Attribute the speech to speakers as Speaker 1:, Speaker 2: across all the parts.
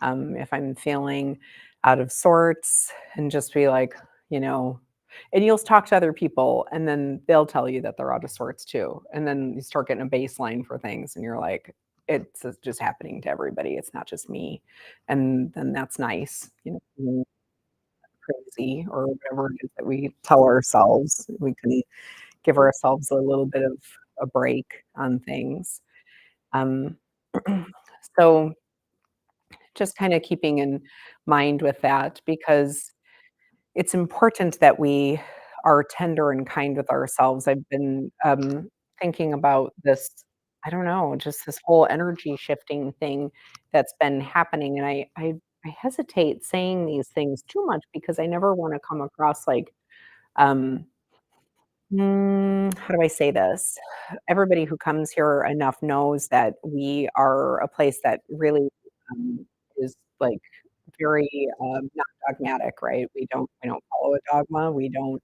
Speaker 1: If I'm feeling out of sorts and just be like, you know, and you'll talk to other people and then they'll tell you that they're out of sorts too. And then you start getting a baseline for things and you're like, it's just happening to everybody. It's not just me. And then that's nice, crazy or whatever it is that we tell ourselves. We can give ourselves a little bit of a break on things. Um, so just kind of keeping in mind with that because it's important that we are tender and kind with ourselves. I've been thinking about this, I don't know, just this whole energy shifting thing that's been happening. And I hesitate saying these things too much because I never want to come across like, um, how do I say this? Everybody who comes here enough knows that we are a place that really is like very not dogmatic, right? We don't follow a dogma. We don't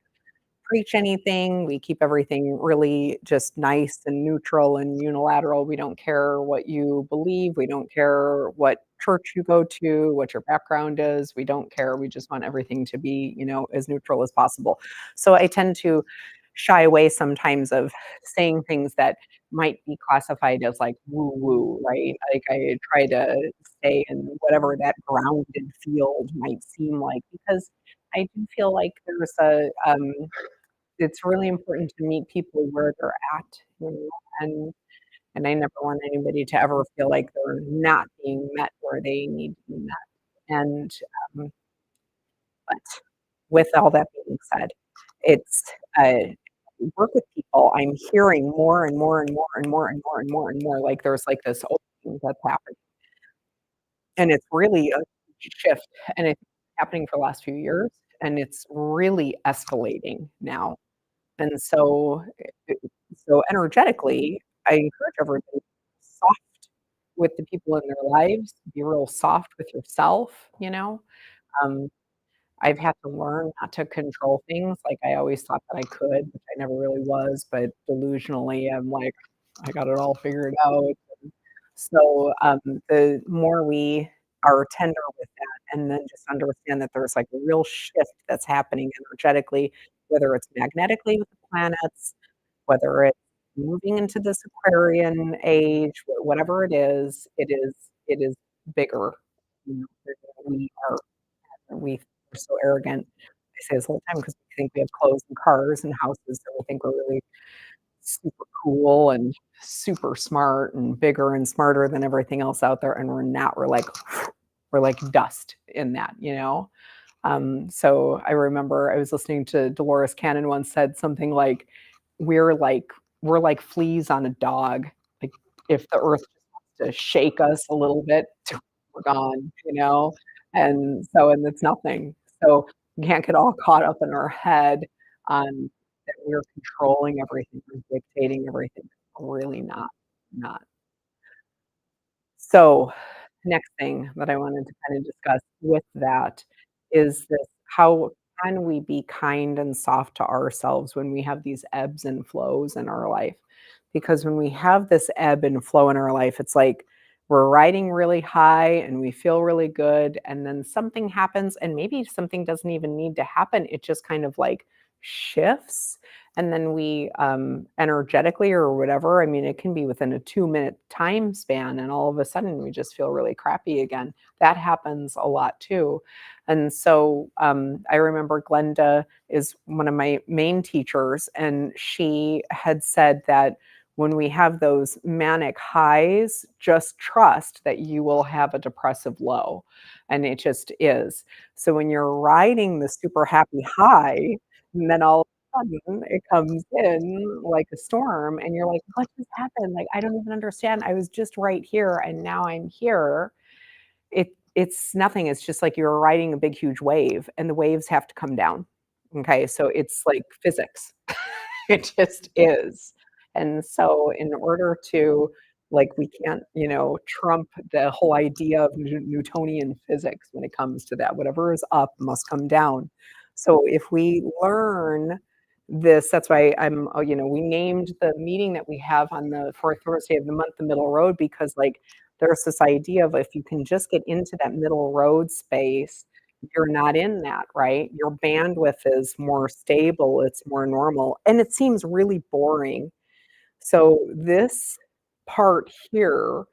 Speaker 1: preach anything. We keep everything really just nice and neutral and unilateral. We don't care what you believe. We don't care what church you go to, what your background is. We don't care. We just want everything to be, as neutral as possible. So I tend to shy away sometimes of saying things that might be classified as like woo woo, right? Like I try to stay in whatever that grounded field might seem like because I do feel like there's a it's really important to meet people where they're at, and I never want anybody to ever feel like they're not being met where they need to be met. And, um, but with all that being said, it's, work with people, I'm hearing more and more and more and more and more and more and more, like there's like this opening that's happening, and it's really a shift, and it's happening for the last few years, and it's really escalating now. And so, energetically, I encourage everybody to be soft with the people in their lives, be real soft with yourself, you know? Um, I've had to learn not to control things like I always thought that I could, which I never really was, but delusionally, I'm like, "I got it all figured out." So, the more we are tender with that and then just understand that there's, like, a real shift that's happening energetically, whether it's magnetically with the planets, whether it's moving into this Aquarian age, whatever it is bigger, than we are so arrogant. I say this all the time because we think we have clothes and cars and houses, and we think we're really super cool and super smart and bigger and smarter than everything else out there, and we're not. We're like dust in that, you know? So I remember I was listening to Dolores Cannon once said something like, "We're like we're like fleas on a dog. Like, if the earth just wants to shake us a little bit, we're gone," you know? And it's nothing. So we can't get all caught up in our head on that we're controlling everything, we're dictating everything. Really not. So, next thing that I wanted to kind of discuss with that is this, how can we be kind and soft to ourselves when we have these ebbs and flows in our life? Because when we have this ebb and flow in our life, it's like we're riding really high and we feel really good, and then something happens, and maybe something doesn't even need to happen. It just kind of like shifts, and then we energetically or whatever, I mean, it can be within a 2-minute time span, and all of a sudden we just feel really crappy again. That happens a lot too. And so I remember Glenda is one of my main teachers, and she had said that when we have those manic highs, just trust that you will have a depressive low. And it just is. So when you're riding the super happy high, and then all sudden it comes in like a storm and you're like, "What just happened? Like, I don't even understand. I was just right here and now I'm here." It's nothing. It's just like you're riding a big, huge wave and the waves have to come down. Okay, so it's like physics. It just is. And so in order to like, we can't, trump the whole idea of Newtonian physics when it comes to that. Whatever is up must come down. So if we learn this, that's why we named the meeting that we have on the fourth Thursday of the month, the middle road, because like There's this idea of if you can just get into that middle road space, you're not in that, right? Your bandwidth is more stable, it's more normal, and it seems really boring. So this part here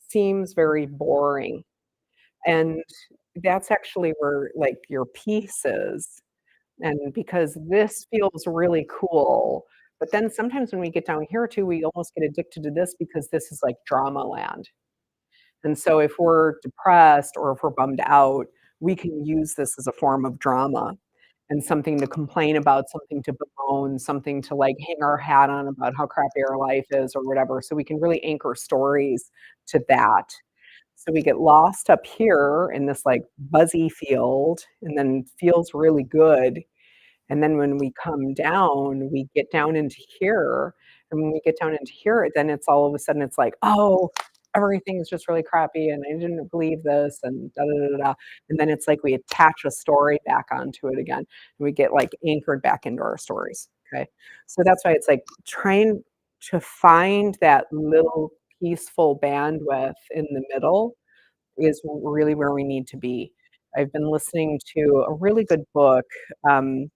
Speaker 1: seems very boring, and that's actually where, like, your peace is, and because this feels really cool, but then sometimes when we get down here too, we almost get addicted to this because this is like drama land. And so if we're depressed or if we're bummed out, we can use this as a form of drama and something to complain about, something to bemoan, something to like hang our hat on about how crappy our life is or whatever. So we can really anchor stories to that. So we get lost up here in this like buzzy field and then feels really good. And then when we come down, we get down into here. And when we get down into here, then it's all of a sudden it's like, oh, everything is just really crappy and I didn't believe this and da da da da. And then it's like we attach a story back onto it again. And we get like anchored back into our stories. Okay. So that's why it's like trying to find that little peaceful bandwidth in the middle is really where we need to be. I've been listening to a really good book. I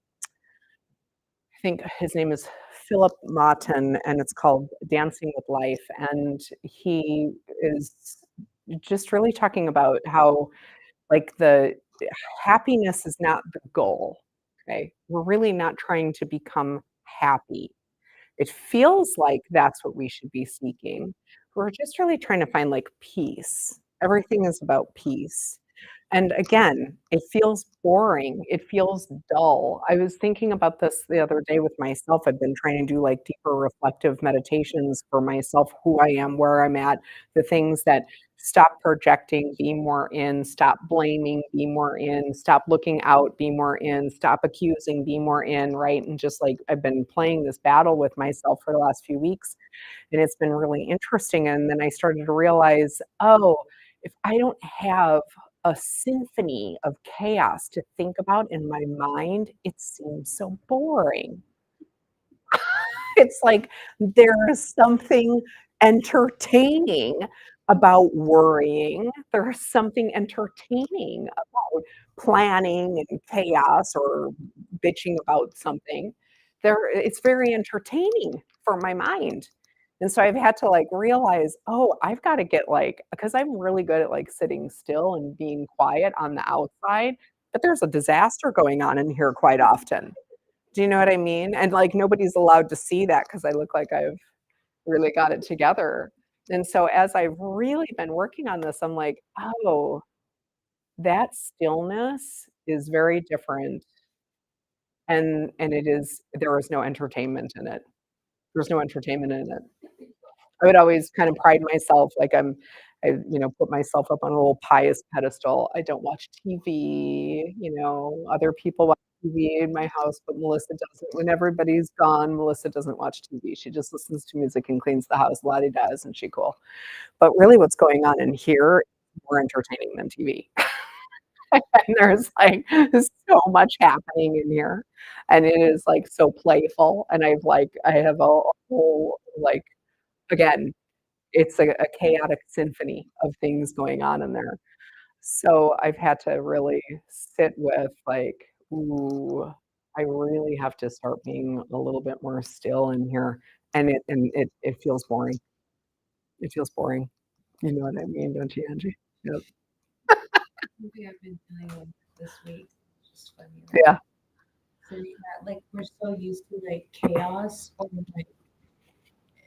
Speaker 1: think his name is Philip Martin, and it's called Dancing with Life. And he is just really talking about how, like, the happiness is not the goal. Okay. We're really not trying to become happy. It feels like that's what we should be seeking. We're just really trying to find like peace. Everything is about peace. And again, it feels boring. It feels dull. I was thinking about this the other day with myself. I've been trying to do like deeper reflective meditations for myself, who I am, where I'm at, the things that stop projecting, be more in, stop blaming, be more in, stop looking out, be more in, stop accusing, be more in, right? And just like I've been playing this battle with myself for the last few weeks, and it's been really interesting. And then I started to realize, oh, if I don't have a symphony of chaos to think about in my mind, it seems so boring. It's like there's something entertaining about worrying. There's something entertaining about planning and chaos or bitching about something. It's very entertaining for my mind. And so I've had to like realize, oh, I've got to get like, because I'm really good at like sitting still and being quiet on the outside, but there's a disaster going on in here quite often. Do you know what I mean? And, like, nobody's allowed to see that because I look like I've really got it together. And so as I've really been working on this, I'm like, "Oh, that stillness is very different, and it is there is no entertainment in it. There's no entertainment in it." I would always kind of pride myself, like put myself up on a little pious pedestal. I don't watch TV, other people watch TV in my house, but Melissa doesn't. When everybody's gone, Melissa doesn't watch TV. She just listens to music and cleans the house. La-di-da, isn't she cool? But really what's going on in here is more entertaining than TV. And there's, like, so much happening in here, and it is, like, so playful, and I have a whole, like, again, it's a chaotic symphony of things going on in there. So I've had to really sit with like, "Ooh, I really have to start being a little bit more still in here." And it feels boring. It feels boring. You know what I mean, don't you, Angie? Yep.
Speaker 2: Movie I've been dealing with this week. Just funny, right?
Speaker 1: Yeah.
Speaker 2: So like we're so used to like chaos, or like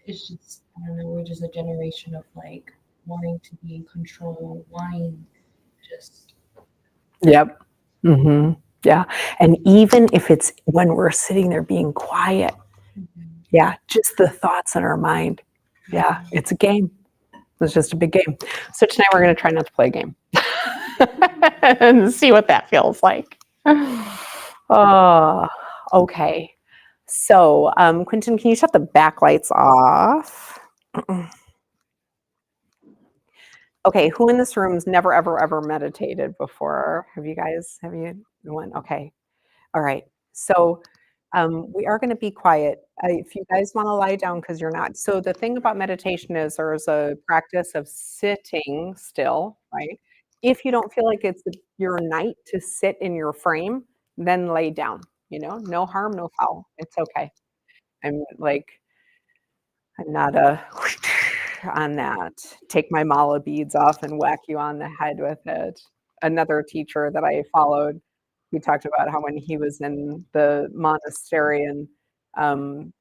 Speaker 2: it's just I don't know. We're just a generation of like wanting to be in control, wanting just
Speaker 1: Yep. Mhm. Yeah, and even if it's when we're sitting there being quiet,
Speaker 2: mhm,
Speaker 1: yeah, just the thoughts in our mind. Yeah,
Speaker 2: mhm.
Speaker 1: it's a game. It's just a big game. So tonight we're gonna try not to play a game. And see what that feels like. Oh, okay. So, Quentin, can you shut the backlights off? Okay, who in this room's never, ever, ever meditated before? Have you? No one? Okay. All right. So We are gonna be quiet. If you guys wanna lie down, because 'cause you're not so the thing about meditation is there's a practice of sitting still, right? If you don't feel like it's your night to sit in your frame, then lay down, no harm, no foul. It's okay. I'm like I'm not a on that. Take my mala beads off and whack you on the head with it. Another teacher that I followed, he talked about how when he was in the monastery and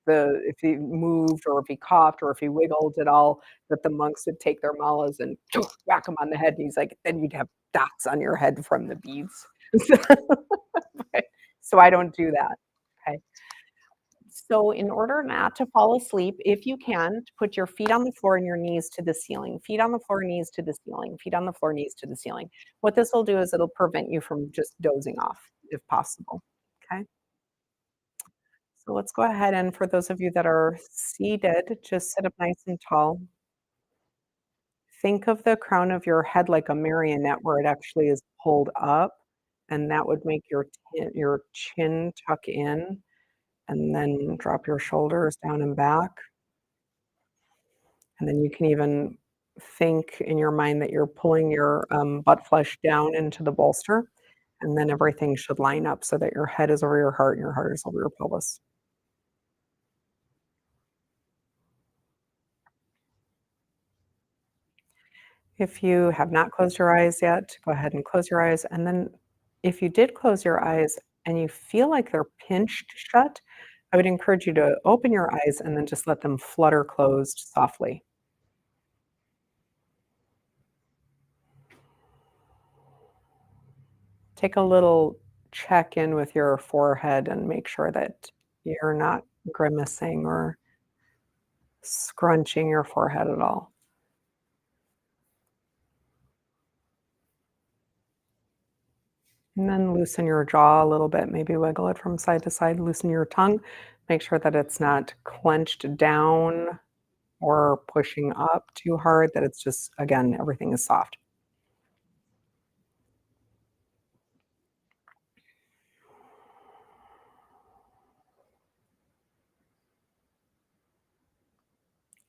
Speaker 1: the if he moved or if he coughed or if he wiggled at all, that the monks would take their malas and whack him on the head. And he's like, then you'd have dots on your head from the beads. So I don't do that. Okay. So in order not to fall asleep, if you can, put your feet on the floor and your knees to the ceiling. Feet on the floor, knees to the ceiling. Feet on the floor, knees to the ceiling. What this will do is it'll prevent you from just dozing off if possible. Okay. So let's go ahead and for those of you that are seated, just sit up nice and tall. Think of the crown of your head like a marionette where it actually is pulled up, and that would make your chin tuck in, and then drop your shoulders down and back. And then you can even think in your mind that you're pulling your butt flesh down into the bolster, and then everything should line up so that your head is over your heart and your heart is over your pelvis. If you have not closed your eyes yet, go ahead and close your eyes. And then if you did close your eyes and you feel like they're pinched shut, I would encourage you to open your eyes and then just let them flutter closed softly. Take a little check in with your forehead and make sure that you're not grimacing or scrunching your forehead at all. And then loosen your jaw a little bit, maybe wiggle it from side to side, loosen your tongue. Make sure that it's not clenched down or pushing up too hard, that it's just, again, everything is soft.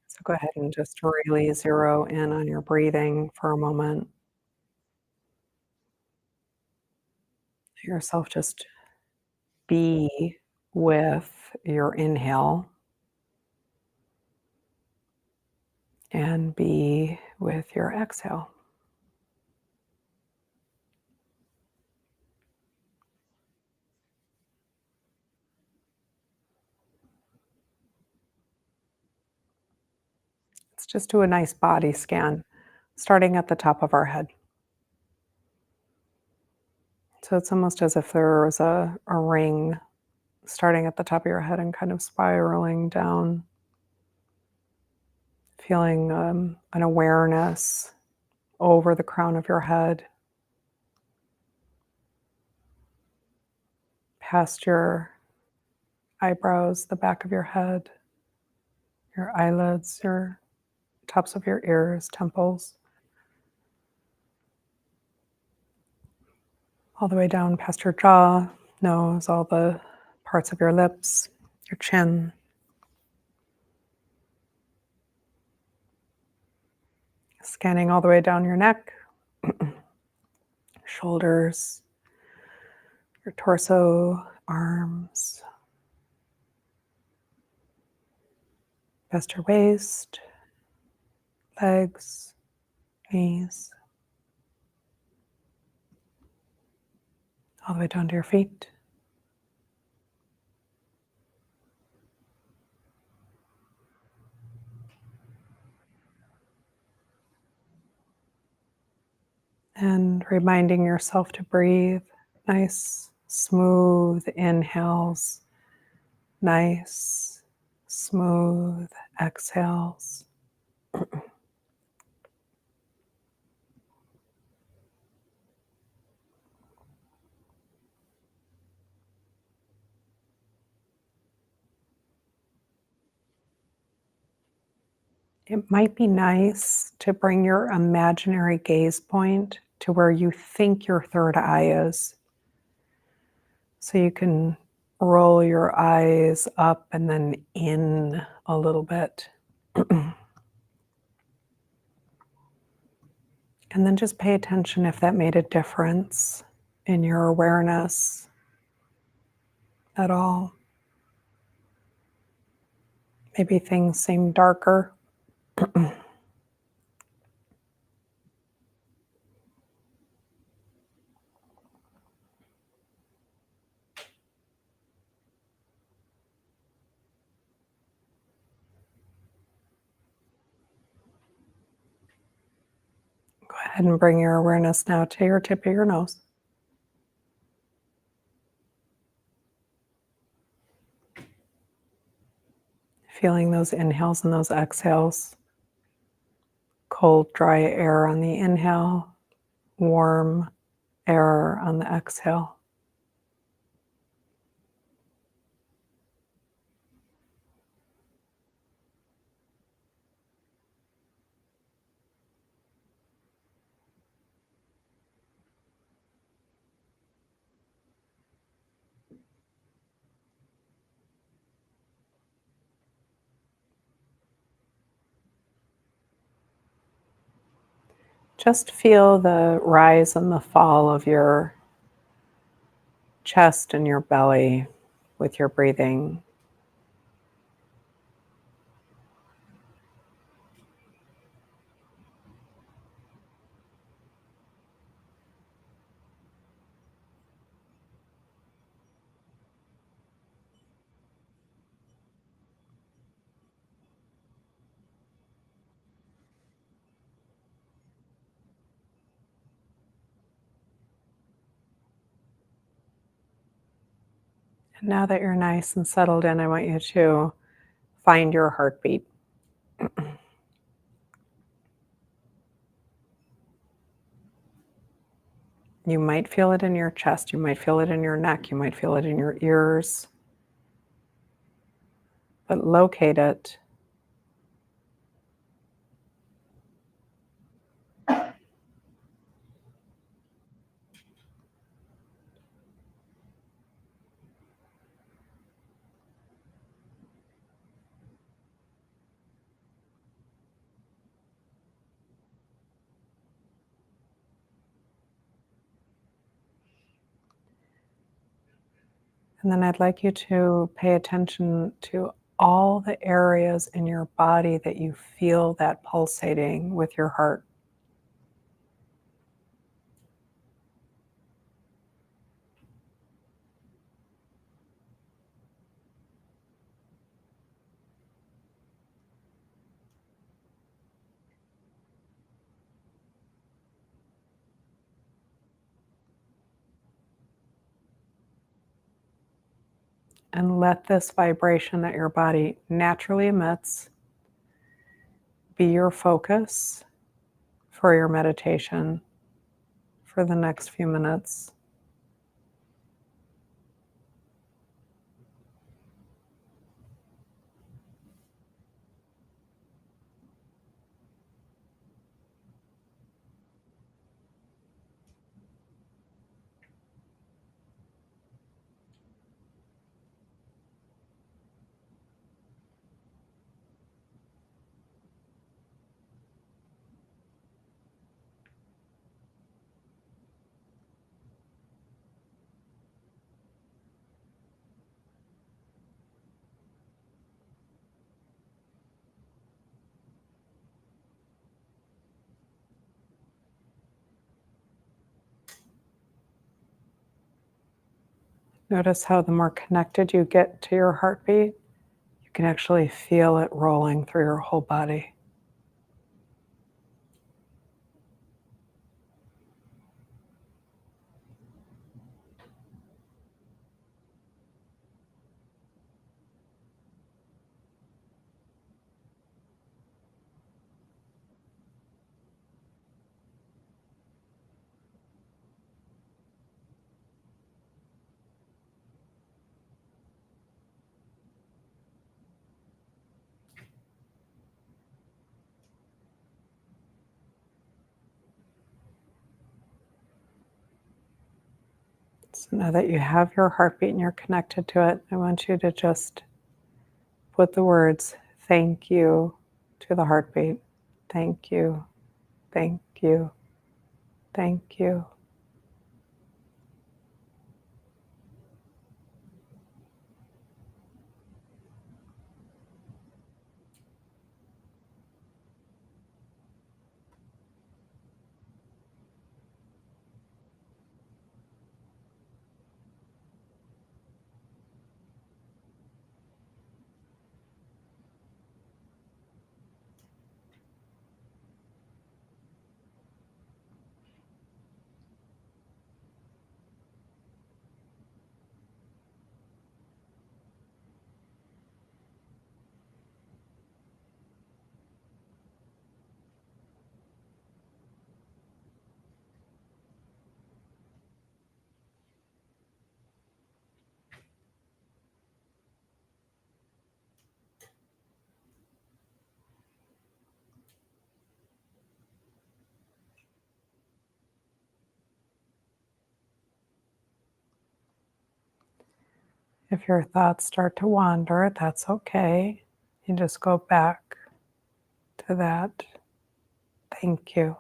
Speaker 1: So go ahead and just really zero in on your breathing for a moment. Let yourself just be with your inhale and be with your exhale. Let's just do a nice body scan, starting at the top of our head. So it's almost as if there was a ring starting at the top of your head and kind of spiraling down, feeling an awareness over the crown of your head, past your eyebrows, the back of your head, your eyelids, your tops of your ears, temples, all the way down past your jaw, nose, all the parts of your lips, your chin, scanning all the way down your neck, shoulders, your torso, arms, past your waist, legs, knees, all the way down to your feet. And reminding yourself to breathe nice, smooth inhales, nice, smooth exhales. It might be nice to bring your imaginary gaze point to where you think your third eye is. So you can roll your eyes up and then in a little bit. And then just pay attention if that made a difference in your awareness at all. Maybe things seem darker. Go ahead and bring your awareness now to your tip of your nose. Feeling those inhales and those exhales. Cold, dry air on the inhale, warm air on the exhale. Just feel the rise and the fall of your chest and your belly with your breathing. And now that you're nice and settled in, I want you to find your heartbeat. You might feel it in your chest, you might feel it in your neck, you might feel it in your ears, but locate it. And then I'd like you to pay attention to all the areas in your body that you feel that pulsating with your heart. And let this vibration that your body naturally emits be your focus for your meditation for the next few minutes. Notice how the more connected you get to your heartbeat, you can actually feel it rolling through your whole body. So now that you have your heartbeat and you're connected to it, I want you to just put the words thank you to the heartbeat. Thank you, thank you, thank you. If your thoughts start to wander, that's okay. You just go back to that. Thank you.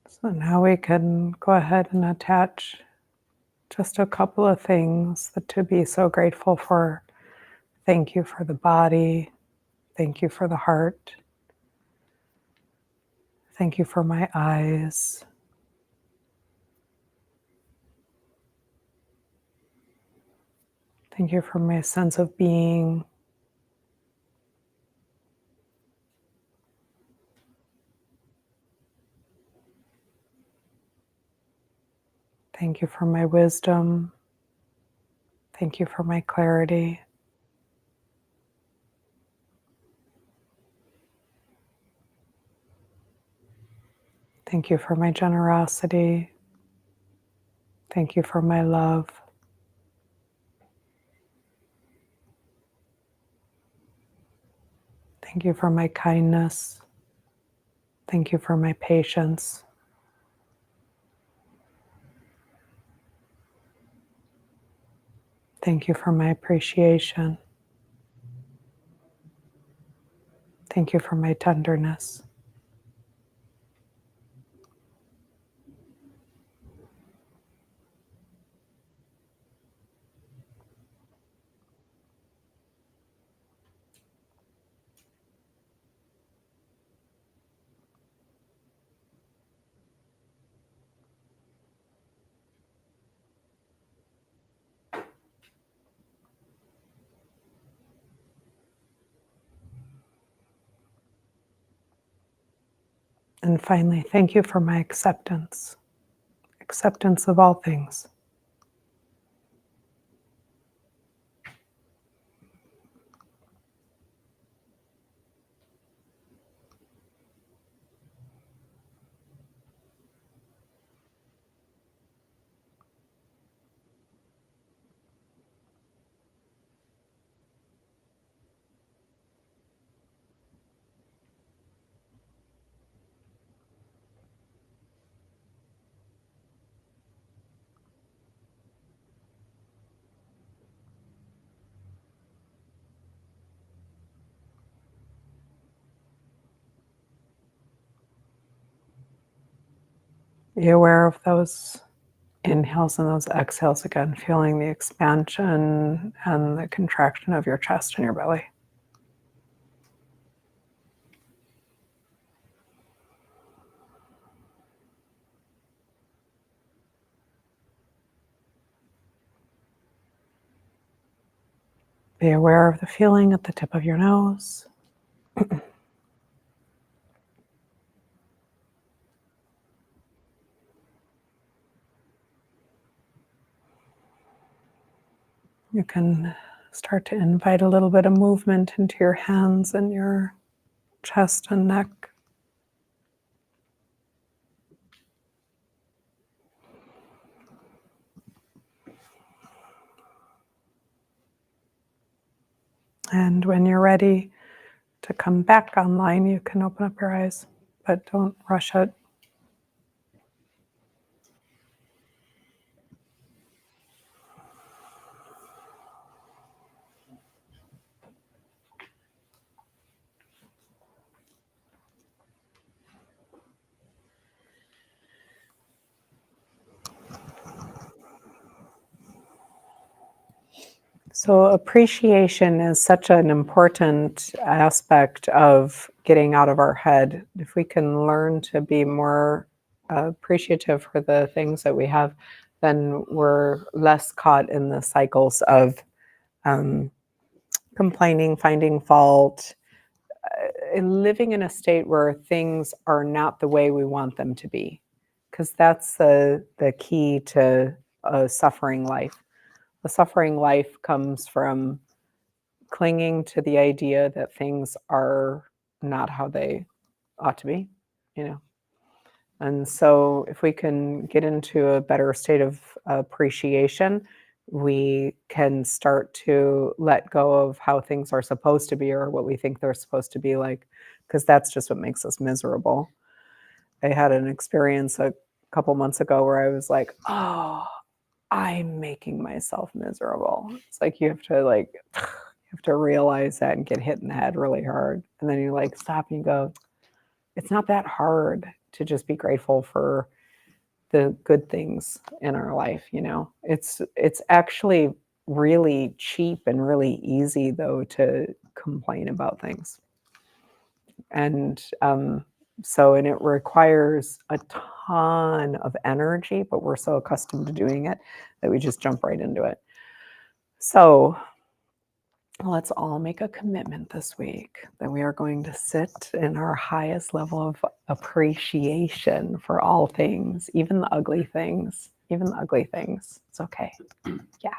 Speaker 1: So now we can go ahead and attach just a couple of things that to be so grateful for. Thank you for the body. Thank you for the heart. Thank you for my eyes. Thank you for my sense of being. Thank you for my wisdom. Thank you for my clarity. Thank you for my generosity. Thank you for my love. Thank you for my kindness. Thank you for my patience. Thank you for my appreciation. Thank you for my tenderness. And finally, thank you for my acceptance. Acceptance of all things. Be aware of those inhales and those exhales again, feeling the expansion and the contraction of your chest and your belly. Be aware of the feeling at the tip of your nose. You can start to invite a little bit of movement into your hands and your chest and neck. And when you're ready to come back online, you can open up your eyes, but don't rush it. So appreciation is such an important aspect of getting out of our head. If we can learn to be more appreciative for the things that we have, then we're less caught in the cycles of um, complaining, finding fault, living in a state where things are not the way we want them to be. Because that's the key to a suffering life. A suffering life comes from clinging to the idea that things are not how they ought to be, you know. And so if we can get into a better state of appreciation, we can start to let go of how things are supposed to be or what we think they're supposed to be like, because that's just what makes us miserable. I had an experience a couple months ago where I was like, oh, I'm making myself miserable. It's like you have to you have to realize that and get hit in the head really hard. And then you like stop and you go, it's not that hard to just be grateful for the good things in our life, you know. It's actually really cheap and really easy though to complain about things. And and it requires a ton of energy, but we're so accustomed to doing it that we just jump right into it. So let's all make a commitment this week that we are going to sit in our highest level of appreciation for all things, even the ugly things. Even the ugly things. It's okay. Yeah.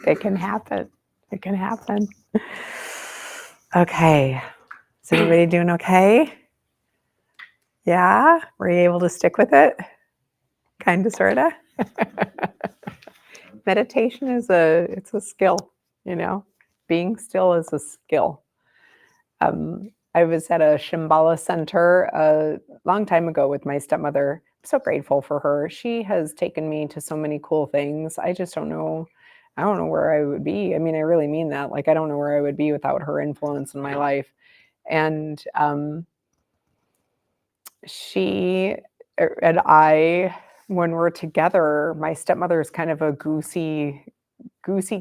Speaker 1: It can happen. It can happen. Okay. Is everybody doing okay? Yeah? Were you able to stick with it? Kind of, sort of? Meditation it's a skill, you know? Being still is a skill. I was at a Shambhala center a long time ago with my stepmother. I'm so grateful for her. She has taken me to so many cool things. I just don't know. I don't know where I would be. I mean, I really mean that. Like, I don't know where I would be without her influence in my life. And she and I, when we're together, my stepmother is kind of a goosey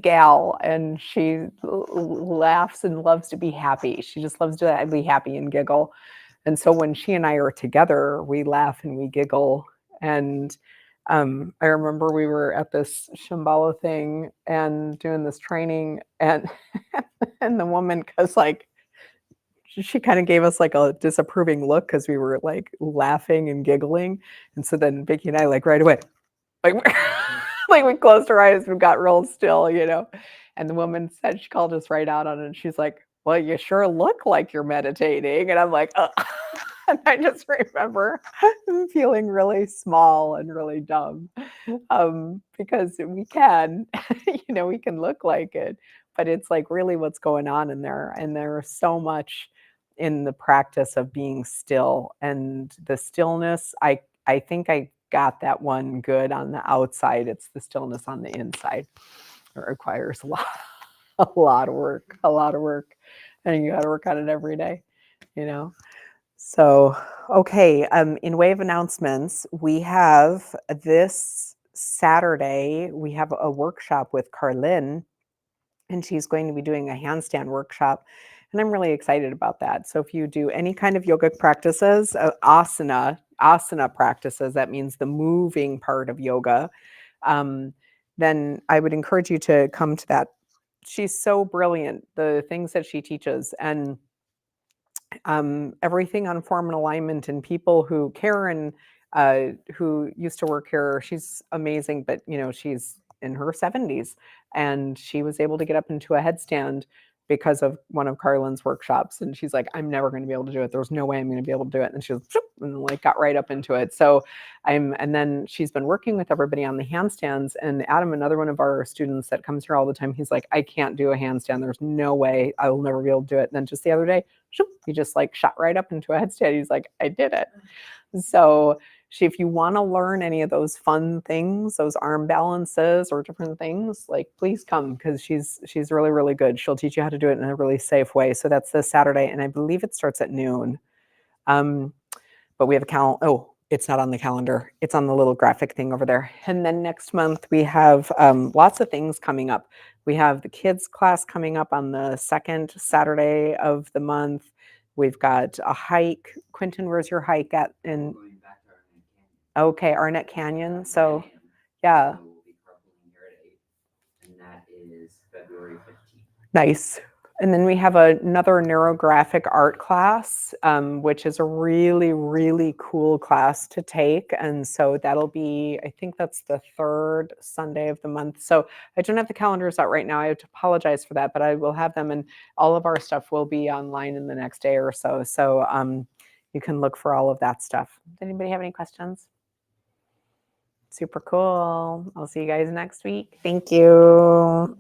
Speaker 1: gal, and she laughs and loves to be happy. She just loves to be happy and giggle. And so when she and I are together, we laugh and we giggle. And I remember we were at this Shambhala thing and doing this training, and and the woman goes like, she kind of gave us like a disapproving look because we were like laughing and giggling. And so then Vicky and I like right away, like like we closed our eyes and got real still, you know. And the woman said, she called us right out on it. And she's like, well, you sure look like you're meditating. And I'm like, and I just remember feeling really small and really dumb, because we can, you know, we can look like it, but it's like really what's going on in there. And there's so much in the practice of being still, and the stillness. I think I got that one good on the outside. It's the stillness on the inside. It requires a lot of work, a lot of work, and you got to work on it every day, you know. So, okay, in way of announcements, we have this Saturday, we have a workshop with Carlin, and she's going to be doing a handstand workshop. And I'm really excited about that. So if you do any kind of yogic practices, asana practices, that means the moving part of yoga, then I would encourage you to come to that she's so brilliant, the things that she teaches, and everything on form and alignment, and people who Karen, who used to work here, she's amazing, but she's in her 70s, and she was able to get up into a headstand because of one of Carlin's workshops. And she's like, I'm never going to be able to do it. There's no way I'm going to be able to do it. And she was, and like got right up into it. So and then she's been working with everybody on the handstands. And Adam, another one of our students that comes here all the time, he's like, I can't do a handstand. There's no way I will never be able to do it. And then just the other day, he just like shot right up into a headstand. He's like, I did it. So if you want to learn any of those fun things, those arm balances or different things, like please come, because she's really, really good. She'll teach you how to do it in a really safe way. So that's this Saturday, and I believe it starts at noon. But we have a calendar. Oh, it's not on the calendar. It's on the little graphic thing over there. And then next month we have lots of things coming up. We have the kids class coming up on the second Saturday of the month. We've got a hike. Quentin, where's your hike at? In okay, Arnett Canyon. So yeah,
Speaker 3: So we'll be carpooling here at 8, and that is February 15th.
Speaker 1: nice. And then we have another neurographic art class, which is a really, really cool class to take. And so that'll be, I think that's the third Sunday of the month. So I don't have the calendars out right now. I have to apologize for that, but I will have them, and all of our stuff will be online in the next day or so. So you can look for all of that stuff. Does anybody have any questions? Super cool. I'll see you guys next week. Thank you.